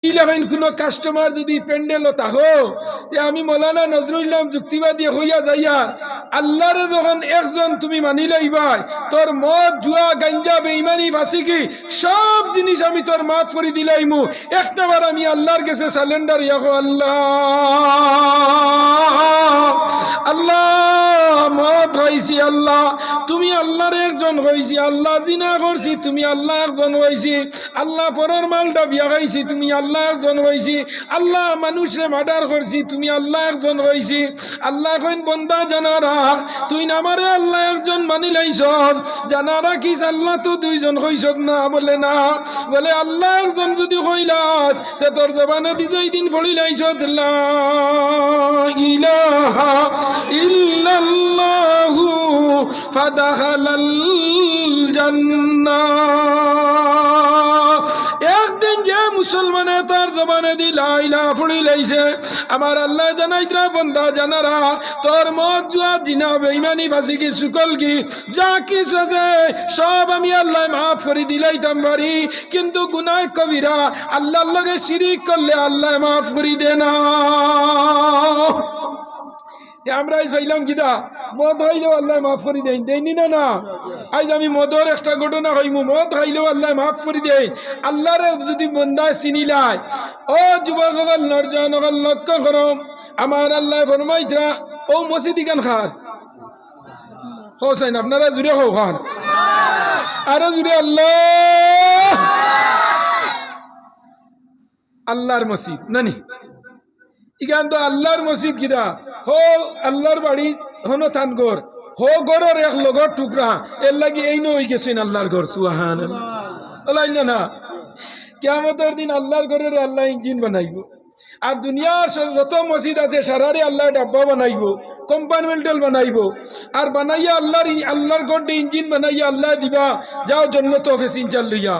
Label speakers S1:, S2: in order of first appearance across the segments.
S1: ইলাকাইন কোনো কাস্টমার যদি প্যান্ডেল তাহো আমি মৌলানা নজরুল ইসলাম যুক্তিবাদী হইয়া যাইয়া আল্লাহরে যখন একজন তুমি মানি লইবাই তোর মদ জুয়া গাঞ্জা বেঈমানি ফাসিকি সব জিনিস আমি তোর মাফ করে দিলাইমু একটাবার আমি আল্লাহর কাছে সারেন্ডার ইয়াকো আল্লাহ আল্লাহ মদ হইছি আল্লাহ তুমি আল্লাহর একজন হইছি আল্লাহ জিনা করছি তুমি আল্লাহ একজন হইছি আল্লাহ পরের মালটা বিয়া খাইছি তুমি আল্লাহ একজন হইছি আল্লাহ মানুষে মার্ডার করছি তুমি আল্লাহ একজন হইছি আল্লাহ কইন বন্দা জানারা তুই আমারে আল্লাহ একজন মানি লাইছ জানারা কি আল্লাহ তো দুইজন হইছ না বলে আল্লাহ একজন যদি হইলাস তে তোর জবানে দিতেই দিন পড়ি লাইছ লা ইলাহা ইল্লাল্লাহু ফাদাখালাল জান্নাহ একদিন যে মুসলমানে তার জবানে দি লা ইলাহা পড়ি লাইছে আমার আল্লাহ জানাইতরা বন্দা জানারা তোর মদ জুয়া জিনা বেঈমানি ফাসিকি সুকল কি যা কিছু আছে সব আমি আল্লাহ মাফ করে দিলাইতাম পারি কিন্তু গুনাহ কবিরা আল্লাহর লগে শিরিক করলে আল্লাহ মাফ করে দেয় না আমরা চাইলাম কিনা মদ খাইলেও আল্লাহ মাফ করে দেয় দেয়নি না আজ আমি মদর একটা ঘটনা হইমু মদ খাইলেও আল্লাহ মাফ করে দেয় আল্লাহরে যদি বন্দায় চিনিলাই ও যুবক নরজন লক্ষ্য করো আমার আল্লাহ ফরমাইতরা ও মসজিদি গান খার হোসেন আপনারা জুড়ে হো খান আরো জুড়ে আল্লাহ আল্লাহর মসজিদ নানি ইগান তো আল্লাহর মসজিদ কিনা হো আল্লাহর বাড়ি হনো থান ঘর হো ঘরের এক লগর টুকরা এর লাগি এই নই গেছেন আল্লাহর ঘর সুবহানাল্লাহ না কিয়ামতের দিন আল্লাহর ঘরের আল্লাহ ইঞ্জিন বানাইব আর দুনিয়ার যত মসজিদ আছে সারারে আল্লাহ ডাব্বা বানাইব কম্পার্টমেন্টাল বানাইব আর বানাইয়া আল্লাহর ঘরটি ইঞ্জিন বানাইয়া আল্লাহ দিবা যাও জন্নত প্যাসেঞ্জার লইয়া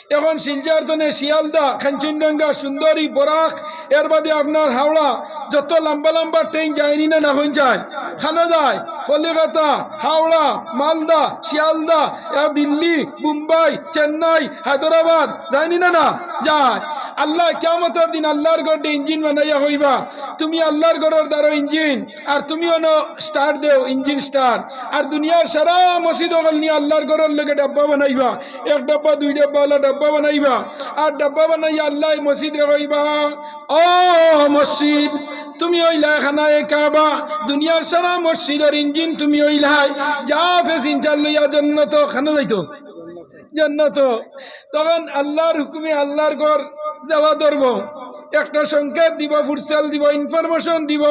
S1: এখন শিলচর তনে শিয়ালদা কাঞ্চনজঙ্ঘা সুন্দরী বরাক এর বাদে আপনার হাওড়া যত লম্বা লম্বা ট্রেন যায়নি না হয়ে যায় খানা যায় কলিকাতা হাওড়া মালদা শিয়ালদা দিল্লি মুম্বাই চেন্নাই হায়দ্রাবাদ যায়নি না যায় আল্লাহ কিয়ামতের দিন আল্লাহর ঘরটি ইঞ্জিন বানাইয়া হইবা তুমি আল্লাহর ঘরের দ্বারা ইঞ্জিন আর তুমিও স্টার্ট দেও ইঞ্জিন স্টার্ট আর দুনিয়ার সারা মসজিদ ওগল নিয়ে আল্লাহর ঘরের লগে ডাব্বা বানাইবা এক ডাব্বা দুই ডাব্বা ডাব্বা বানাইবা আর ডাব্বা বানাইয়া আল্লাহ মসজিদ রে কইবা ও মসজিদ তুমি ওইলা খানায় কাবা দুনিয়ার সারা মসজিদের ইঞ্জিন তুমি ওইলাই যা প্যাসেঞ্জার লইয়া জান্নাত খানা যাইতো জান্নাত তখন আল্লাহর হুকুমে আল্লাহর ঘর যাওয়া ধরব একটা সংকেত দিব ফুরসাল দিব ইনফরমেশন দিব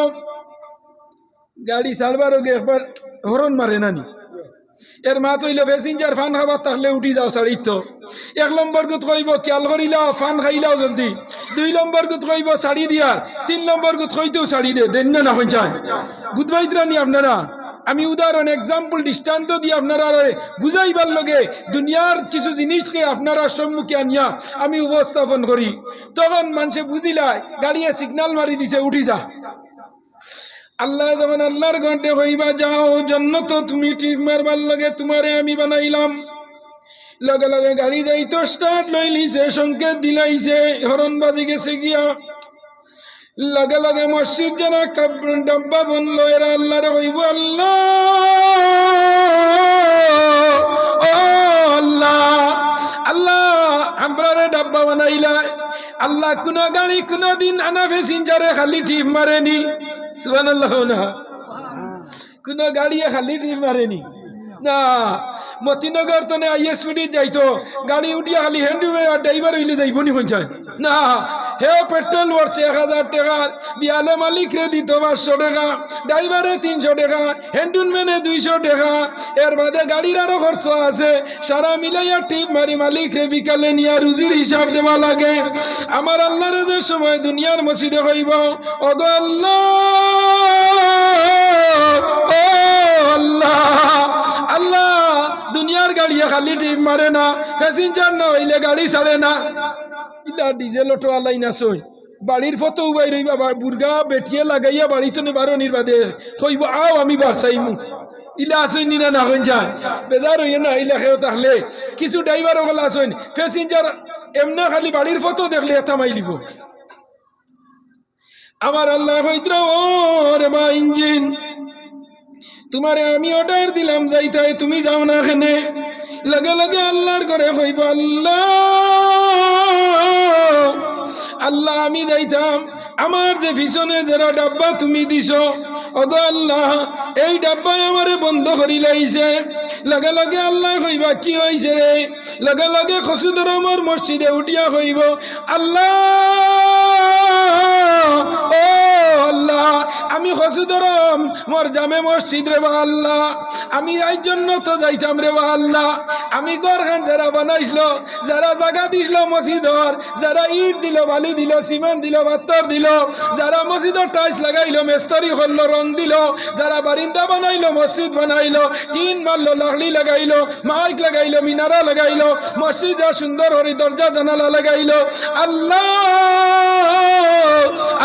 S1: গাড়ি ছাড়বার আগে একবার হরন মারে নানি এর মা তৈল প্যাসেঞ্জার ফান খাবার থাকলে উঠি যাও শাড়ি তো এক নম্বর গুত কইব খেয়াল করিলাও ফান খাইলাও জলদি দুই নম্বর গুত কইব শাড়ি দিয়ার তিন নম্বর গুত কইতেও শাড়ি দে দেন না হয়ে যায় বুধবাইতরা নি আপনারা আমি উদাহরণ এক্সাম্পল দৃষ্টান্ত দিয়ে আপনারা বুঝাইবার লগে দুনিয়ার কিছু জিনিসকে আপনারা সম্মুখে আনিয়া আমি উপস্থাপন করি তখন মানুষে বুঝিলায় গাড়িয়ে সিগন্যাল মারি দিছে উঠি যা আল্লাহ যখন আল্লাহর ঘন্টে হইবা যাও জান্নাত তুমি ঠিক মারবার লগে তোমারে আমি বানাইলাম লগে লগে গাড়ি যাইতো স্টার্ট লইলিছে সংকেত দিলাইছে হরন বাজি গেছে গিয়া লগে লগে মসজিদ যারা ডাব্বা বনলো এরা আল্লাহরে হইব আল্লাহ ও আল্লাহ আল্লাহ আমরারে ডাব্বা বানাইলা আল্লাহ কোন গাড়ি কোন দিন আনা প্যাসেঞ্জারে খালি টিপ মারেনি সুবহানাল্লাহ না কোন গাড়ি খালি টিপ মারেনি না মতিনগর তনে আইএসপিডি যাইতো গাড়ি উঠিয়া খালি হ্যান্ড ড্রাইভার হইলে যাইব নি পঞ্চায়েত না হে পেট্রোল ভরছে 1000 টাকা বিয়ালে মালিক রে দিত 500 টাকা ড্রাইভারে 300 টাকা হ্যান্ডম্যানে 200 টাকা এর বাদে গাড়ির আরো খরচ আছে সারা মিলাইয়া টিপ মারি মালিক রে বিকালে নিয়া রুজির হিসাব দেওয়া লাগে আমার আল্লাহর যে সময় দুনিয়ার মসজিদে হইব ওগো আল্লাহ ও আল্লাহ আল্লাহ দুনিয়ার গাড়ি খালি টিপ মারে না প্যাসেঞ্জার না হইলে গাড়ি ছাড়ে না ইলা ডিজেল অটো আলাই না সই বাড়ির ফটো উবাই রইবা বুর্গা বেটিয়ে লাগাইয়া বাড়িতে বারো নির্বাদে কইব আও আমি বারসাইমু ইলা আসইন না না হইন যায় বেজার হইয়া না ইলা খেও তাহলে কিছু ড্রাইভার ওগুলা আসইন প্যাসেঞ্জার এমনি খালি বাড়ির ফটো দেখলে থামাই লিব আমার আল্লাহ হইতরা ও রে বা ইঞ্জিন তোমারে আমি অর্ডার দিলাম যাইতে তুমি যাও না এখানে লগে লগে আল্লাহর ঘরে হইব আল্লাহ আল্লাহ আমি যাইতাম আমার যে পিছনে যারা ডাব্বা তুমি দিছ ওগো আল্লাহ এই ডাব্বায় আমারে বন্ধ করি লাইছে লগে লগে আল্লাহ কইবা কি হইছে রে লগে লগে খসুদরমর মসজিদে উঠিয়া কইব আল্লাহ ও আল্লাহ আমি খসুদরম মোর জামে মসজিদ রে বা আল্লাহ আমি এই জন্য তো যাইতাম রে বা আল্লাহ আমি ঘরখান যারা বানাইছিল যারা জায়গা দিছিল মসজিদর যারা ইট দিল বালি দিল সিমেন্ট দিল পাথর দিল যারা মসজিদর টাইলস লাগাইলো মেস্তরি করলো রং দিল যারা বারিন্দা বানাইলো মসজিদ বানাইলো টিন মারলো লাকড়ি লাগাইলো মাইক লাগাইলো মিনারা লাগাইলো মসজিদ সুন্দর হরি দরজা জানালা লাগাইলো আল্লাহ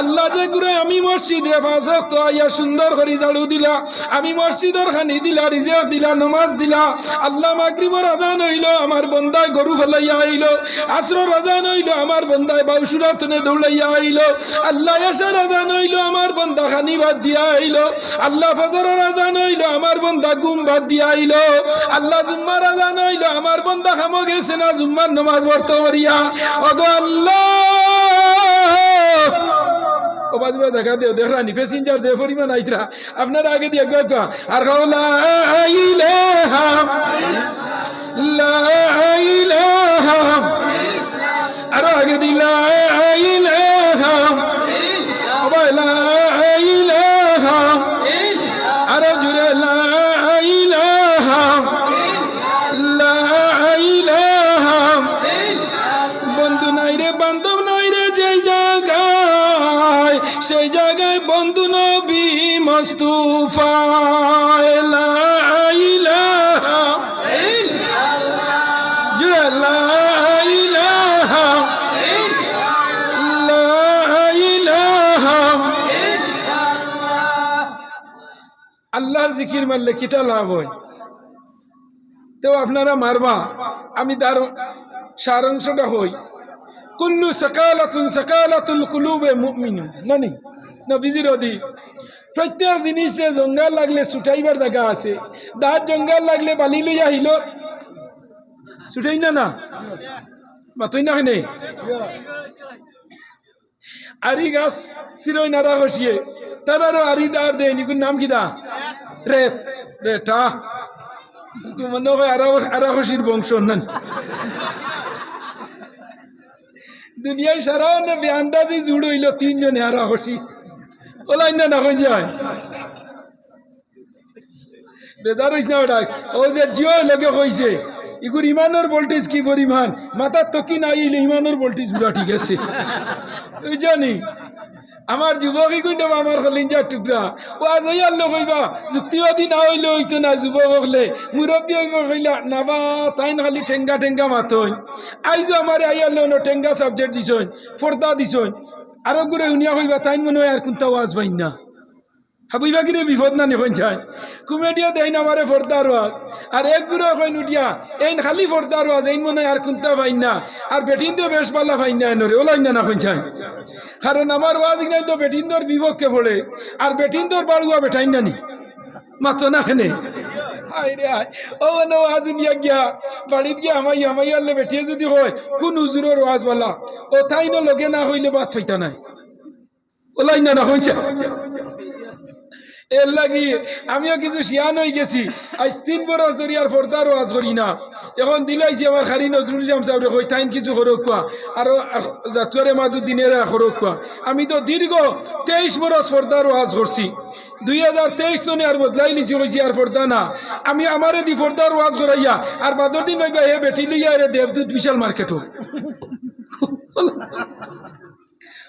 S1: আল্লাহ যে গুরে আমি মসজিদ রে পাঁচ ওয়াক্ত আইয়া সুন্দর করে ঝাড়ু দিলা আমি মসজিদর খানি দিলা রিজিক দিলা নামাজ দিলা আল্লাহ মাগরিবর আযান হইলো আমার বন্দায় গরু ফলাইয়া আইলো আসরের আযান হইলো আমার বন্দায় বাউসুরাতনে দৌড়াইয়া আইলো আল্লাহ এশার আযান হইলো আমার বন্দা খানি বাদ দিয়া আইলো আল্লাহ ফজরের আযান হইলো আমার বন্দা ঘুম বাদ দিয়া আইলো আল্লাহ জুম্মার আযান হইলো আমার বন্দা খামো গেছে না জুম্মার নামাজ পড়তে পারিয়া ওগো আল্লাহ ও বাজবা দেখা দেও দেখরানি প্যাসেঞ্জার যে পরিমাণ আইতরা আপনারা আগে দিয়ে গা আর লা ইলাহা আর আগে দিলা ইলাহা লা ইলাহা আর জুরে লা ইলাহা লা ইলাহা বন্ধু নাই রে বান্ধব নাই রে যেই জায়গায় সেই জায়গায় বন্ধু নবী মুস্তাফা লা ইলাহা ইল্লাল্লাহ লা ইলাহা লা ইলাহা আল্লাহর জিকির মারলে কিটা লাভ হয় তো আপনারা মারবা আমি তার সারাংশটা হই কুল্লু সাকালাতুন সাকালাতুল কুলুবে মুমিন নানি নবীজির ওদি প্রত্যেক জিনিসে জঙ্গল লাগলে ছুটাইবার জায়গা আছে দাঁত জঙ্গল লাগলে বালি লইয়া আহিল ছুটাই না না মাতই না কেনে আরি গাছ চিরই নারা বসিয়ে তারারও আরি দাঁড় দেয় নিকুর নাম কিদা রেত বেটা মনে হয় আরাখসির বংশ নান দুনিয়ায় সারাও না বেআন্দাজি জুড় হইল তিনজনে আরাখসি ওলাই না না যায় বেদার হইস না ওটা ও যে জিও লগে কইছে ইগুর ইমানের ভোল্টেজ কি পরিমাণ মাথার তো কি না আইলে ইমানের ভোল্টেজ পুরা ঠিক আছে তুই জানি আমার যুবকই কইল আমার কলিঞ্জার টুকরা ও আজ হইয়ার লোক হইবা যুক্তিবাদী না হইলে হইতো না যুবক হলে মুরব্বী হইব কইলা নাবা তাই না খালি ঠেঙ্গা ঠেঙ্গা মাথন আইজো আমার আইয়ার লোক ঠেঙ্গা সাবজেক্ট দিছন ফর্দা দিছন আরো করে উনিয়া হইবা তাই মনে হয় আর কোনটা ওয়াজ পাইন না হাবুইবা কিরে বিপদ না নেখন যায় কুমেডিয়া দেয় না আমারে ফর্দার ওয়াজ আর এক গুড়ো কইন উঠিয়া এই খালি ফর্দার ওয়াজ এই মনে হয় আর কোনটা পাইন না আর বেটিন তো বেশ পাল্লা পাইন না এনরে ওলাই না এখন যায় কারণ আমার ওয়াজ নাই তো বেটিন্দর বিপক্ষে পড়ে আর বেটিন্দর বাড়ুয়া বেটাইন না নি মাত্র না হেনে আয় রে আয় ও না ওয়াজ নিয়া গিয়া বাড়িত গিয়া আমাই আল্লে বেটিয়ে যদি হয় কোন হুজুরের ওয়াজ বলা ও তাই না লগে না হইলে বাদ পাইতা নাই ওলাই না হইছে এর লাগি আমিও কিছু শিয়ান হয়ে গেছি আজ 3 বছর ধরে আর ফর্দার ওয়াজ করি না এখন দিলাইছি আমার খারি নজরুল ইসলাম সাহেব কই তাইন কিছু খরক কোয়া আর জাতুয়ারে মাদুদ্দিনের খরক কোয়া আমি তো দীর্ঘ 23 বছর ফর্দার ওয়াজ করছি 2023 সনে আর বদলাই লিছি কইছি আর ফর্দা না আমি আমারে দি ফর্দার ওয়াজ করাইয়া আর বাদর দিন ভাইবা হে বেটি লইয়া রে দেবদূত বিশাল মার্কেটও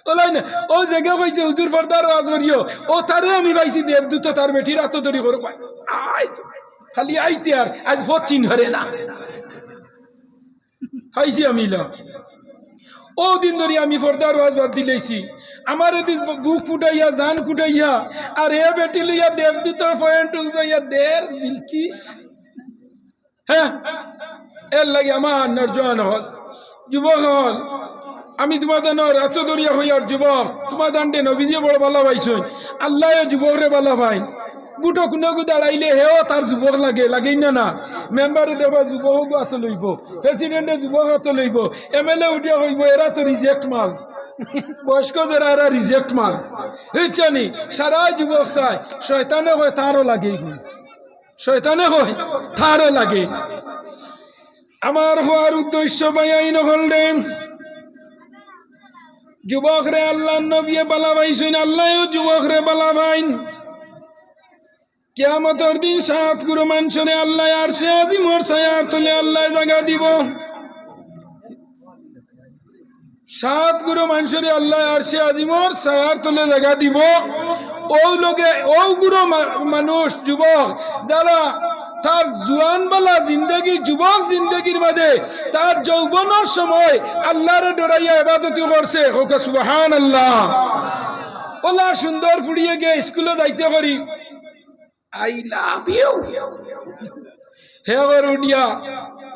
S1: ওলাই না ও জায়গা পাইছে হুজুর ফর্দার ওয়াজ করিও ও তারে আমি পাইছি দেবদূত তার বেটির হাত ধরি করো খালি আইতে আর আজ ভোট চিন হরে না পাইছি আমি ও দিন ধরে আমি ফর্দার ওয়াজ বাদ দিলেছি আমার বুক ফুটাইয়া জান ফুটাইয়া আর এ বেটি লইয়া দেবদূতর পয়েন্ট উঠাইয়া দের বিলকিস হ্যাঁ এর লাগে আমার নর্জন হল যুবক হল আমি তোমাদের এত দরিয়া হইয়ার যুবক তোমার দান্ডে নবীজিয়ে বড় ভালো পাইছুন আল্লাহ যুবকরে ভালো পাইন গুটো কোনো দাঁড়াইলে হেও তার যুবক লাগে লাগেই না না মেম্বারে দেবা যুবক হাত লইব প্রেসিডেন্টে যুবক হাত লইব MLA উঠিয়া হইব এরা তো রিজেক্ট মাল বয়স্ক যারা এরা রিজেক্ট মাল বুঝছানি সারা যুবক চাই শয়তানে হয় তারও লাগে শয়তানে হয় তারও লাগে আমার হওয়ার উদ্দেশ্য বাইয়াই নহল রে যুবক রে আল্লাহ নবী বালা ভাইছুন আল্লাহও যুবক রে বালা ভাইন কিয়ামতের দিন সাত গুরু মানুষরে আল্লাহ আর সে আজি মোর ছায়ার তলে আল্লাহ জায়গা দিব সাত গুরু মানুষরে আল্লাহ আর সে আজি মোর ছায়ার তলে জায়গা দিব ও লোকে ও গুরু মানুষ যুবক যারা তার জুয়ানবালা জিন্দগি যুবক জিন্দগির মাঝে তার যৌবনের সময় আল্লাহরে ডরাইয়া ইবাদত করছে সুবহানাল্লাহ ওলা সুন্দর ফুড়িয়ে গিয়ে স্কুলে যাইতে করি I love you. হেগর উডিয়া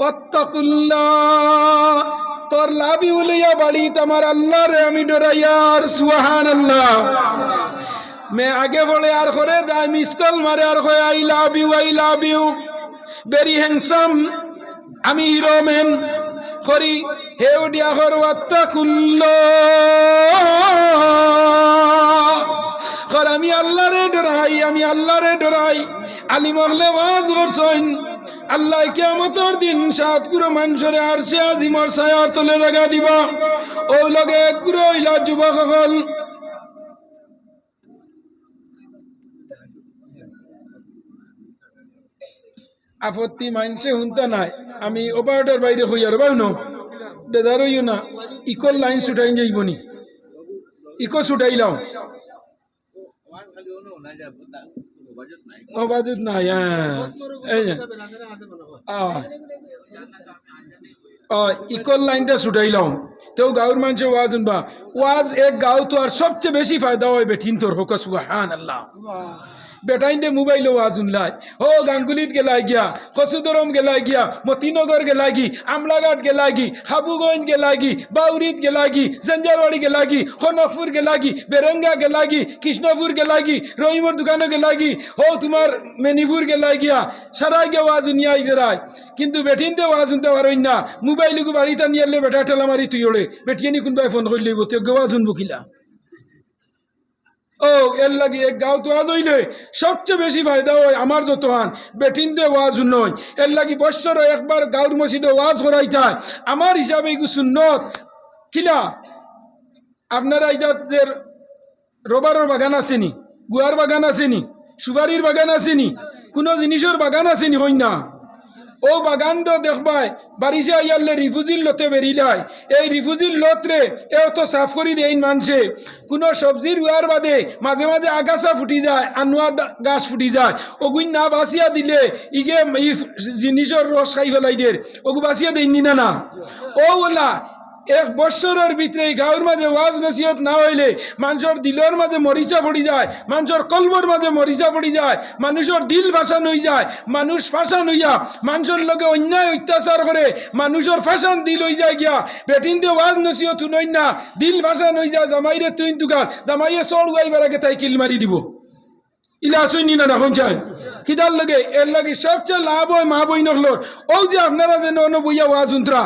S1: ওয়াত্তাকুল্লাহ তোর লাভি উলিয়া বাড়ি তোমার আল্লাহ রে আমি ডরাইয়ার সুবহানাল্লাহ मैं आगे बढ़े यार करे दाई मिस कॉल मारे यार कोई I love you very handsome আমি হিরো ম্যান করি হে উডিয়া কর ওয়াত্তাকুল্লাহ কর আমি আল্লাহরে ডরাই আলী মহলে ওয়াজ করছেন আল্লাহ কিয়ামতের দিন সাত গুরু মানুষরে আরশে আজিমর ছায়ার তলে জায়গা দিবা ও লগে এক গুরু হইলা যুবক সকল আপত্তি মানছে হুনতা নাই আমি অপারেটর বাইরে হই আর বাউ ন বেদার হইও না ইকোর লাইন ছুটাই যাইবনি ইকো ছুটাইলাম বাজুত নাই ইকোর লাইনটা ছুটাইলাম তেও গাঁৱৰ মানুষে ওয়াজ শুনবা ওয়াজ এক গাঁও তো আর সবচেয়ে বেশি ফায়দা হয় বেঠিন তোর হোক সুবহানাল্লাহ বেটাইন দে মোবাইল ওয়াজ শুনলাই ও গাঙ্গুলিত গেলাই গিয়া খসুদরম গেলাই গিয়া মতিনগর গেলাই গি আমলাঘাট গেলাই গি হাবুগঞ্জ গেলাই গি বাউরিত গেলাই গি জঞ্জারবাড়ি গেলাই গি খনকপুর গেলাই গি বেরঙ্গা গেলাই গি কৃষ্ণপুর গেলাই গি রহিমর দোকানে গেলাই গি ও তোমার মেনিপুর গেলাই গিয়া সারাই গিয়া ওয়াজ শুনিয়া ইজরাই কিন্তু বেঠিন দে ওয়াজ শুনতে পারই না মোবাইলকু বাড়িতে নিয়ে বেটা ঠেলা মারি তুই ওড়ে বেটিয়ে নি কোনবাই ফোন করলি তো ওয়াজ শুনবো কিলা ও এর লাগি এক গাঁও তো আজ হইলে সবচেয়ে বেশি ফায়দা হয় আমার যত হান বেটিনতে ওয়াজ নয় এর লাগি বৎসর একবার গাঁওর মসজিদে ওয়াজ করাইতায় আমার হিসাবে এগু সুন্নত কিলা আপনারা ইদাদের রবারের বাগান আসেনি গুয়ার বাগান আসেনি সুপারির বাগান আসেনি কোনো জিনিসের বাগান আসেনি হই না ও বাগান তো দেখবাই বারিশে আইয়ালে রিফুজির লতে বেরিলাই এই রিফুজির লতরে এও তো সাফ করি দেয় মানুষে কোনো সবজির রুয়ার বাদে মাঝে মাঝে আগাছা ফুটি যায় আনুয়া গাছ ফুটি যায় ওগুই না বাঁচিয়া দিলে ইগে জিনিসের রস খাই ফেলাই দের ওগু বাঁচিয়া দেয়নি না না ও ওলা এক বৎসরের ভিতরে গাঁৱৰ মাঝে ওয়াজ নসিহত না হইলে মানুষের দিলের মাঝে মরিচা পড়ি যায় মানুষের কলবর মাঝে মরিচা পড়ি যায় মানুষের দিল ফাঁসান হয়ে যায় মানুষ ফাঁসান হইয়া মানুষের লগে অন্যায় অত্যাচার করে মানুষের ফাঁসান দিল হয়ে যায় গিয়া বেটিন দিয়ে ওয়াজ নসিহত শুনই না দিল ফাঁসান হয়ে যায় জামাইরে তুই দোকান জামাইয়ে চড় উগাইবার আগে তাই কিল মারি দিব ইলা শুনি না এখন চাই কিদার লাগে এর লাগে সবচেয়ে লাভ হয় মা বই নকলোর ও যে আপনারা যে নন বইয়া ওয়াজ শুনতরা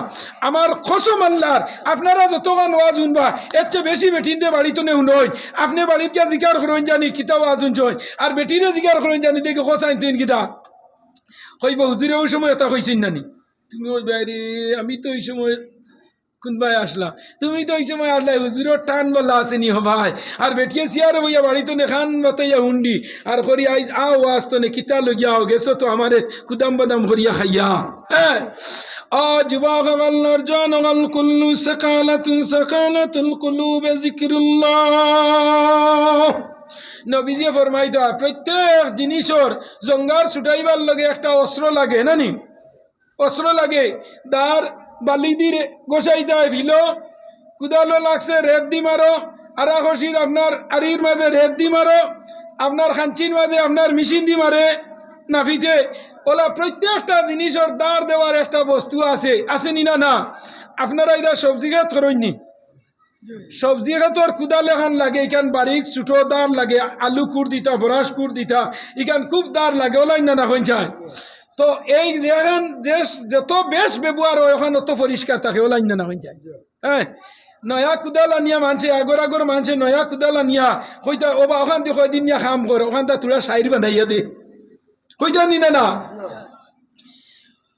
S1: আমার খসম আল্লাহর আপনারা যতক্ষণ ওয়াজ শুনবা এর চেয়ে বেশি বেটিন দিয়ে বাড়িতে নেও নয় আপনি বাড়িতে জিকার করেন জানি কিতা ওয়াজ শুনছই আর বেটিনে জিকার করেন জানি দেখে খসাইন তুই কিতা কইব হুজুরে ওই সময় এটা কইছেন নানি তুমি ওই বাইরে আমি তো ওই সময় কোনবাই আসলা তুমি তো ওই সময় আসলে হুজুরের টান বলা আসেনি হ ভাই আর বেটিয়ে সিয়ারে বইয়া বাড়িতে নে খান বাতাইয়া হুন্ডি আর করি আইজ আও আসতো নে কিতা লগিয়া গেছো তো আমারে কুদাম বাদাম করিয়া খাইয়া হ্যাঁ যুবক নরজান কুল্লু সাকালাতুল কুলুবে যিকরুল্লাহ নবীজি ফরমাই দেওয়া প্রত্যেক জিনিসের জঙ্গার ছুটাইবার লগে একটা অস্ত্র লাগে নানি অস্ত্র লাগে দার বালি দিয়ে গোসাই দেয় ভিলো কুদালো লাগছে রেত দি মারো আর খসির আপনার আরির মাঝে রেত দি মারো আপনার খাঞ্চির মাঝে আপনার মেশিন দি মারে নাফিতে ওলা প্রত্যেকটা জিনিসের দাঁড় দেওয়ার একটা বস্তু আছে আসেনি না না আপনারা এটা সবজি খাত করেননি সবজি খাত আর কুদালে খান লাগে এখান বারিক ছোটো দাঁড় লাগে আলু কুর দিতা ফরাস কুর দিতা এখান খুব দাঁড় লাগে ওলাই না হয়ে যায় তো এই যেখান যে যত বেশ ব্যবহার হয় ওখানে অত পরিষ্কার থাকে ওলাই না হয়ে যায় হ্যাঁ নয়া কুদাল আনিয়া মানছে আগর আগর মানছে নয়া কুদাল আনিয়া কইতা ওবা ওখান দিয়ে কয়দিন নিয়া কাম করে ওখান তা তোরা সাইর বানাইয়া দে কইতা নি না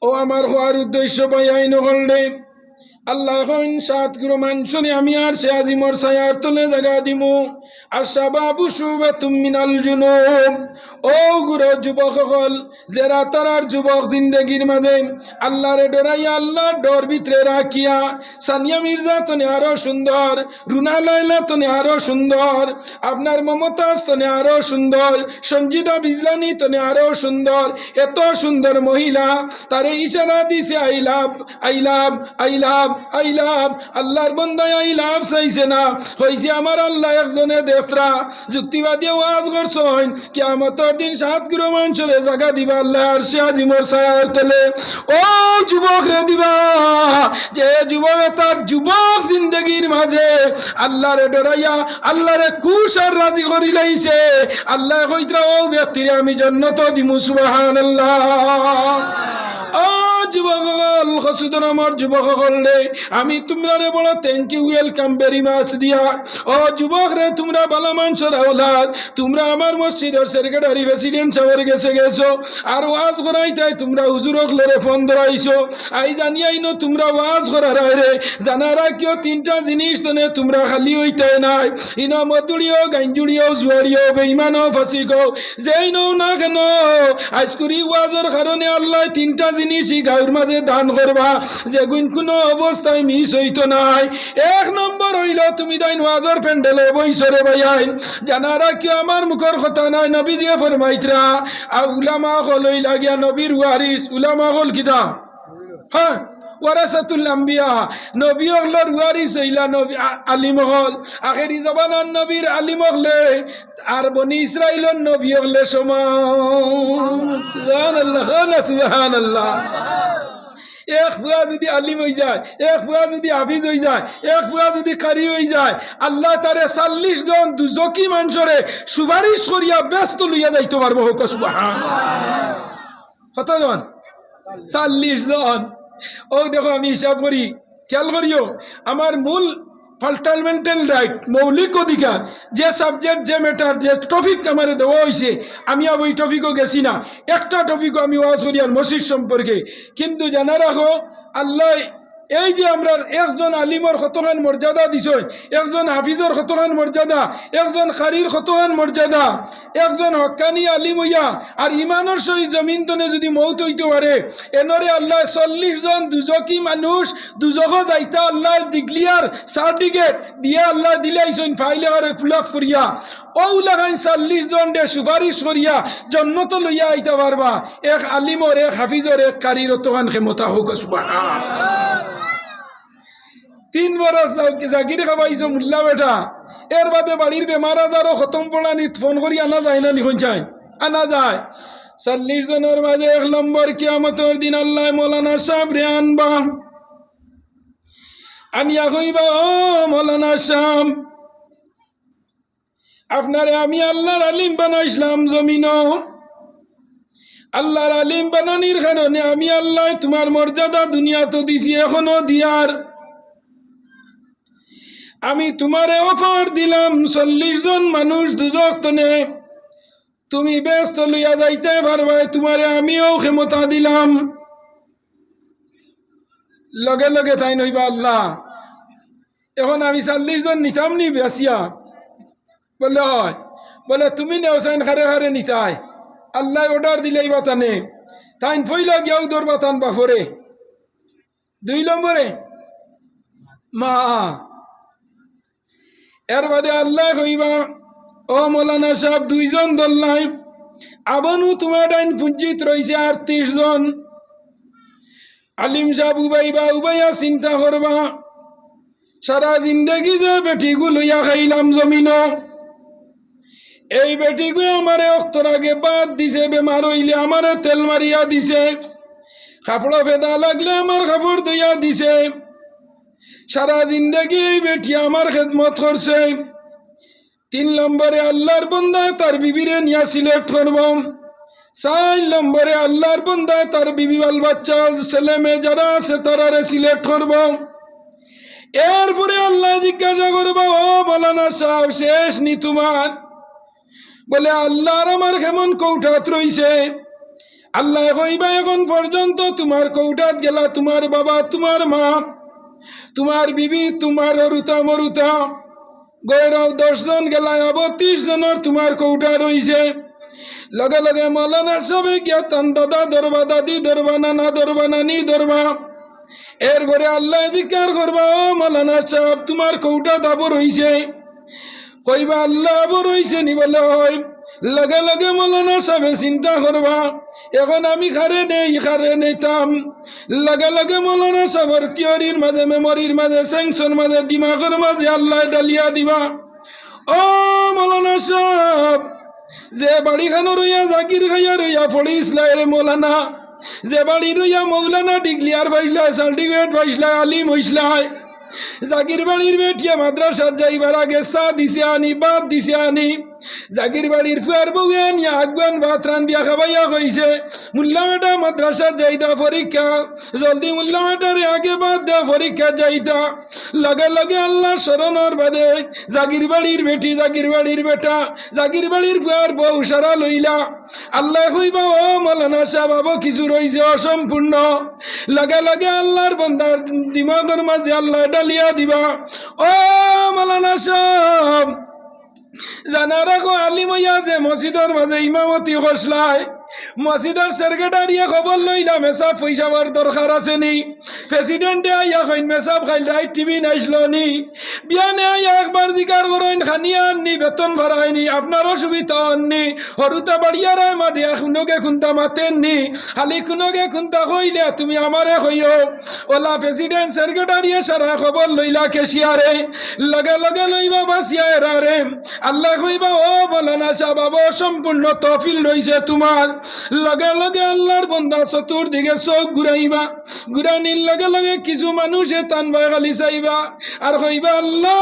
S1: ও আমার হওয়ার উদ্দেশ্য পাই আইন হলডে আল্লাহ এখন সাতগুলো মানুষনে আমি আর সে আজিমর ছায়ার তলে জায়গা দিমু আশা বাবু শুবে তুমিনাল জুনুব ও গুরু যুবক সকল যারা তারার যুবক জিন্দগির মাঝে আল্লাহরে ডরাইয়া আল্লাহর ডর ভিতরে রাখিয়া সানিয়া মির্জা তনে আরো সুন্দর রুনা লাইলা তনে আরো সুন্দর আপনার মমতাজ তনে আরো সুন্দর সঞ্জিদা বিজলানি তনে আরো সুন্দর এত সুন্দর মহিলা তারে ইশারা দিছে I love I love I love I love আল্লাহর বন্দায় আই লাভ চাইছে না হয়েছে আমার আল্লাহ একজনে দেখরা যুক্তিবাদী ওয়াজ করছেন কিয়ামতের দিন সাতগুলো মানুষের জায়গা দিবা আল্লাহ আর সে আজিমর ছায়ার তলে ও যুবক রে দিবা যে যুবক তার যুবক জিন্দগির মাঝে আল্লাহরে ডরাইয়া আল্লাহরে খুশ আর রাজি করি লাইছে আল্লাহ কইতরা ও ব্যক্তিরে আমি জান্নাত দিমু সুবহানাল্লাহ যুবক হসুদন আমার যুবক রে আমি তোমরা রে বড় thank you welcome very much দিয়া ও যুবক রে তোমরা বালা মানুষের আওলাদ তোমরা আমার মসজিদের সেক্রেটারি প্রেসিডেন্ট সাহেবের গেছো আর ওয়াজ করাইতাই তোমরা হুজুরক লরে ফোন ধরাইছো আই জানি আইনো তোমরা ওয়াজ করার রে জানারা কেউ তিনটা জিনিস তনে তোমরা খালি হইতে নাই ইনো মতুড়িও গাঞ্জুড়িও জুয়ারিও বেঈমানও ফাসিকও যেই নও না কেন আজকুরি ওয়াজের কারণে আল্লাহ তিনটা জিনিসই গাঁর মাঝে দান করবা যেগুন কোনো অবস্থায় মিস হইতো নাই এক নম্বর হইল তুমি তাইন ওয়াজর প্যান্ডেলে বইসরে বাইন জানারা কি আমার মুখর কথা নাই নবী দিয়ে ফরমাইতরা আর উলামা হল ওই লাগিয়া নবীর ওয়ারিস উলামা হল কিতা হ্যাঁ ওয়ারাসাতুল আম্বিয়া নবী হলর ওয়ারিস হইলা নবী আলিম হল আখেরি জবানার নবীর আলিম হলে আর বনি ইসরাইলর নবী হলে সমান সুবহানাল্লাহ সুবহানাল্লাহ এক ফুয়া যদি আলিম হয়ে যায় এক ফুয়া যদি হাফিজ হয়ে যায় এক ফুয়া যদি কারি হয়ে যায় আল্লাহ তারে 40 জন দুজকি মানুষরে সুপারিশ করিয়া ব্যস্ত লইয়া যাইতে পারবো হোক সুবহানাল্লাহ কতজন 40 জন ও দেখো আমি হিসাব করি খেয়াল করিও আমার মূল ফান্ডামেন্টাল রাইট মৌলিক অধিকার যে সাবজেক্ট যে ম্যাটার যে টপিক আমার দেওয়া হয়েছে আমি আর ওই টপিকও গেছি না একটা টপিকও আমি ওয়াজ করি আর মসজিদ সম্পর্কে কিন্তু জানা রাখো আল্লাহ এই যে আমরা একজন আলিমর কতখান মর্যাদা দিছই একজন হাফিজর কতখান মর্যাদা একজন কারির কতখান মর্যাদা একজন হক্কানি আলিম হইয়া আর ইমানের সহিত জমিন তনে যদি মৌত হইতে পারে এনরে আল্লাহ 40 জন দুজকি মানুষ দুজক যাইতা আল্লাহ ডিক্লিয়ার সার্টিফিকেট দিয়ে আল্লাহ দিলাইছেন ফাইলে করে ফুল আপ করিয়া ওলাখান 40 জন দে সুপারিশ করিয়া জন্নত লইয়া আইতে পারবা এক আলিমর এক হাফিজর এক কারির অতখান ক্ষমতা হোক সুবহানাল্লাহ 3 বরস জাগির খাবাইছো মুল্লা বেটা এর বাদে বাড়ির বেমার আজারও খতম পড়ানি ফোন করি আনা যায় না নিখন চাই আনা যায় 40 জনের মাঝে 1 নম্বর কিয়ামতের দিন আল্লাহ মৌলানা সাহেব রে আনবা আনিয়া কইবা ও মৌলানা সাহেব আপনারে আমি আল্লাহর আলিম বানাইছিলাম জমিনও আল্লাহর আলিম বানানির কারণে আমি আল্লাহ তোমার মর্যাদা দুনিয়া তো দিছি এখনো দিয়ার আমি তোমারে অফার দিলাম 40 জন মানুষ দুজক তনে তুমি ব্যস্ত লইয়া যাইতে পারবা তোমারে আমিও ক্ষমতা দিলাম লগে লগে তাই নইবা আল্লাহ এখন আমি 40 জন নিতাম নি বেসিয়া বলে হয় বলে তুমি নেওসাইন খারে খারে নিতাই আল্লাহ অর্ডার দিলেই বাতানে তাইন ফইলা গিয়াও দর বাতান বাফরে 2 নম্বরে মা এর বাদে আল্লাহ কইবা ও মৌলানা সাহেব 2 জন দল্লাই আবনু তোমার টাইন পুঞ্জিত রয়েছে 38 জন আলিম সাহেব উবাইয়া চিন্তা করবা সারা জিন্দগি যে বেটিগুলো ইয়া খাইলাম জমিন এই বেটিগুলো আমারে অক্তর আগে বাদ দিছে বেমার হইলে আমারে তেল মারিয়া দিছে কাপড় ফেদা লাগলে আমার কাপড় ধুইয়া দিছে সারা জিন্দগি এই বেটি আমার খেদমত করছে। 3 নম্বরে আল্লাহর বন্দায় তার বিবিরে নিয়ে সিলেক্ট করব। 4 নম্বরে আল্লাহর বন্দায় তার বিবি বাল বাচ্চা ছেলে মেয়ে যারা আছে তারারে সিলেক্ট করব। এরপরে আল্লাহ জিজ্ঞাসা করবো, ও মৌলানা সাহেব শেষ নি তোমার? বলে আল্লাহর আমার কেমন কৌঠাত রইছে? আল্লাহ কইবা এখন পর্যন্ত তোমার কৌঠাত গেলা তোমার বাবা, তোমার মা, তোমার বিবি, তোমার অরুতা মরুতা গৌরব 10 জন গেলা 32 জনের তোমার কৌঠা রইছে। লগে লগে মৌলানা সাহেব গিয়া তান দাদা ধরবা, দাদি ধরবা, নানা ধরবা, নানি ধরবা। এর ঘরে আল্লাহ জিজ্ঞাসা করবা, ও মৌলানা সাহেব তোমার কৌটা দাবর হইছে? কইবা আল্লাহ আবর হইছে নি? বলে হয়। লগে লগে মৌলানা সাহেব চিন্তা করবা এখন আমি খারে নেইতাম। লগে লগে মৌলানা সাহেবের থিওরির মাঝে, মেমোরির মাঝে, স্যাংশন মাঝে, দিমাগের মাঝে আল্লাহ ডালিয়া দিবা, ও মৌলানা সাহেব যে বাড়িখানো রইয়া জাকির খাইয়া রইয়া পড়িসলাই রে মৌলানা, যে বাড়ি রইয়া মৌলানা ডিগ্লিয়ার পাইসলাই, সার্টিফিকেট পাইসলাই, আলিম হইসলাই, জাকির বাড়ির বেটিয়া মাদ্রাসার যাইবার আগে চা দিছে আনি, বাদ দিছে আনি, জাকির বাড়ির ফুয়ার বউয়ে আনিয়া আগুয়ান ভাত রান্ধিয়া খাবাইয়া কইছে মুল্লা বেটা মাদ্রাসা যাইতা পরীক্ষা, জলদি মুল্লা বেটারে আগে বাদ দেওয়া পরীক্ষা যাইতা। লগে লগে আল্লাহ শরণর বাদে জাকির বাড়ির বেটি, জাকির বাড়ির বেটা, জাকির বাড়ির ফুয়ার বউ সারা লইলা। আল্লাহ কইবা, ও মৌলানা সাহেব আবো কিছু রইছে অসম্পূর্ণ। লগে লগে আল্লাহর বন্দার দিমাগের মাঝে আল্লাহ ডালিয়া দিবা, ও মৌলানা সাহেব জানা রাখো আলিম হইয়া যে মসজিদের মাঝে ইমামতি করছলাই, মসজিদের সেক্রেটারিয়ে খবর লইলা মেসাব পয়সাবার দরকার আছে নি? প্রেসিডেন্টে আইয়া কইন মেসাব খাইল রাইট টিভি নাইসলো নি? বিয়ানে আইয়া একবার জিকার করেন খানিয়া আননি, বেতন ভাড়ায়নি, আপনার অসুবিধা হননি, হরুতা বাড়িয়ার মাটিয়া খুনকে খুনতা মাতেননি, খালি খুনকে খুনতা কইলে তুমি আমারে কইও। ওলা প্রেসিডেন্ট সেক্রেটারিয়ে সারা খবর লইলা কেশিয়ারে, লগে লগে লইবা বাসিয়া এরারে। আল্লাহ কইবা, ও মৌলানা সাহেব আবো সম্পূর্ণ তহফিল রইছে তোমার। লগে লগে আল্লাহর বন্দা চতুর্দিকে চোখ ঘুরাইবা, ঘুরানির লগে লগে কিছু মানুষে টানবা খালি চাইবা আর কইবা আল্লাহ,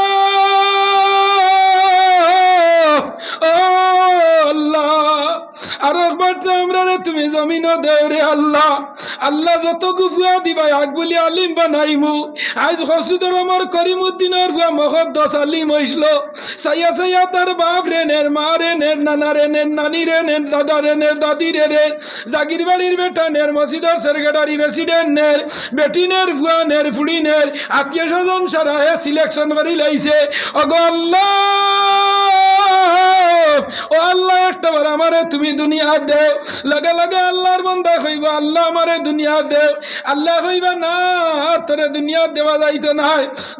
S1: ও আল্লাহ আর একবার তো আমরা তুমি জমিনও দেও রে আল্লাহ। আল্লাহ যত গুফুয়া দিবা আগ বলি আলিম বানাইমু। আজ হসুদর আমার করিমুদ্দিনের ভুয়া মহদ্দস আলিম হইসল। সাইয়া সাইয়া তার বাপ রে নের, মা রে নের, নানা রে নের, নানি রে নের, দাদা রে নের, দাদি রে নের, জাগির বাড়ির বেটা নের, মসজিদের সেক্রেটারি প্রেসিডেন্ট নের, বেটি নের, ভুয়া নের, ফুড়ি নের, আত্মীয় স্বজন সারা হে সিলেকশন করি লাইছে। অগো আল্লাহ, ও আল্লাহ একটা বার আমারে তুমি দুনিয়া দেও। লগে লগে আল্লাহর বান্দা কইবা আল্লাহ আমারে দুনিয়া দেও। আল্লাহ কইবা না আর তোরে দুনিয়া দেওয়া যাইতো না।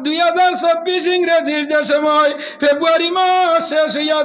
S1: 2026 ইংরেজির যে সময় ফেব্রুয়ারি মাস শেষ হইয়া